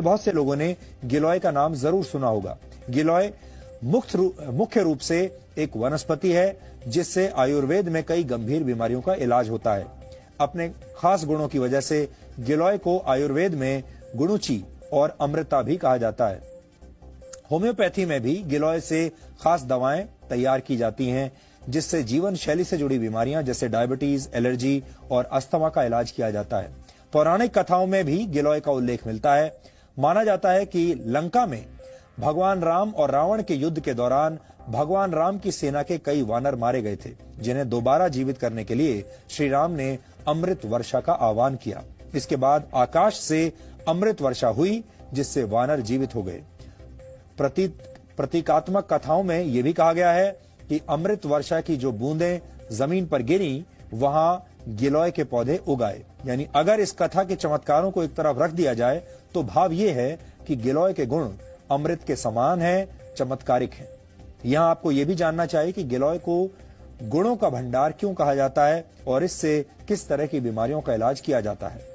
बहुत से लोगों ने गिलोय का नाम जरूर सुना होगा। गिलोय मुख्य रूप से एक वनस्पति है जिससे आयुर्वेद में कई गंभीर बीमारियों का इलाज होता है। अपने खास गुणों की वजह से गिलोय को आयुर्वेद में गुणुची और अमृता भी कहा जाता है। होम्योपैथी में भी गिलोय से खास दवाएं तैयार की जाती हैं जिससे जीवन शैली से जुड़ी बीमारियां जैसे डायबिटीज, एलर्जी और अस्थमा का इलाज किया जाता है। पौराणिक कथाओं में भी गिलोय का उल्लेख मिलता है। माना जाता है कि लंका में भगवान राम और रावण के युद्ध के दौरान भगवान राम की सेना के कई वानर मारे गए थे, जिन्हें दोबारा जीवित करने के लिए श्री राम ने अमृत वर्षा का आह्वान किया। इसके बाद आकाश से अमृत वर्षा हुई जिससे वानर जीवित हो गए। प्रतीकात्मक कथाओं में यह भी कहा गया है कि अमृत वर्षा की जो बूंदें जमीन पर गिरी वहां गिलोय के पौधे उगाए। यानी अगर इस कथा के चमत्कारों को एक तरफ रख दिया जाए तो भाव ये है कि गिलोय के गुण अमृत के समान है, चमत्कारिक है। यहां आपको यह भी जानना चाहिए कि गिलोय को गुणों का भंडार क्यों कहा जाता है और इससे किस तरह की बीमारियों का इलाज किया जाता है।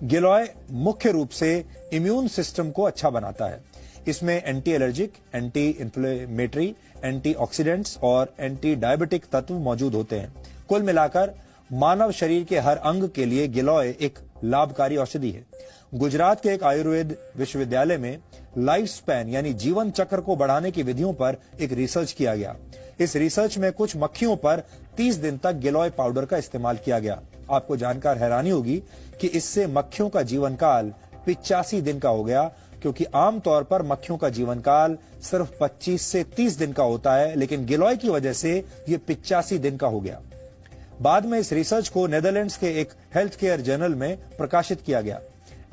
गिलोय मुख्य रूप से इम्यून सिस्टम को अच्छा बनाता है। इसमें anti allergic, anti inflammatory, antioxidants और एंटी डायबिटिक तत्व मौजूद होते हैं। कुल मिलाकर मानव शरीर के हर अंग के लिए गिलोय एक लाभकारी औषधि है। गुजरात के एक आयुर्वेद विश्वविद्यालय में लाइफ स्पैन यानी जीवन चक्र को बढ़ाने की विधियों पर एक रिसर्च किया गया। इस रिसर्च में कुछ मक्खियों पर 30 दिन तक गिलोय पाउडर का इस्तेमाल किया गया। आपको जानकर हैरानी होगी कि इससे मक्खियों का जीवन काल 85 दिन का हो गया, क्योंकि आमतौर पर मक्खियों का जीवन काल सिर्फ 25 से 30 दिन का होता है, लेकिन गिलोय की वजह से ये 85 दिन का हो गया। बाद में इस रिसर्च को नेदरलैंड्स के एक हेल्थ केयर जर्नल में प्रकाशित किया गया।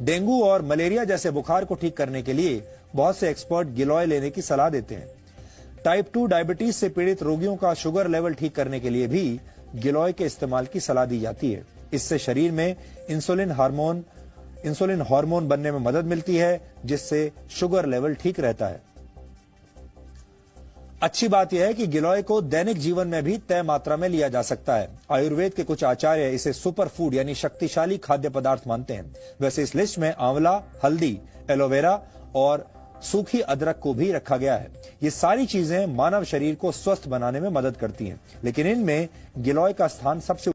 डेंगू और मलेरिया जैसे बुखार को ठीक करने के लिए बहुत से एक्सपर्ट गिलोय लेने की सलाह देते हैं। टाइप 2 डायबिटीज से पीड़ित रोगियों का शुगर लेवल ठीक करने के लिए भी गिलोय के इस्तेमाल की सलाह दी जाती है। इससे शरीर में इंसुलिन हार्मोन बनने में मदद मिलती है, जिससे शुगर लेवल ठीक रहता है। अच्छी बात यह है कि गिलोय को दैनिक जीवन में भी तय मात्रा में लिया जा सकता है। आयुर्वेद के कुछ आचार्य इसे सुपर फूड यानी शक्तिशाली खाद्य पदार्थ मानते हैं। वैसे इस लिस्ट में आंवला, हल्दी, एलोवेरा और सूखी अदरक को भी रखा गया है। ये सारी चीजें मानव शरीर को स्वस्थ बनाने में मदद करती हैं, लेकिन इनमें गिलोय का स्थान सबसे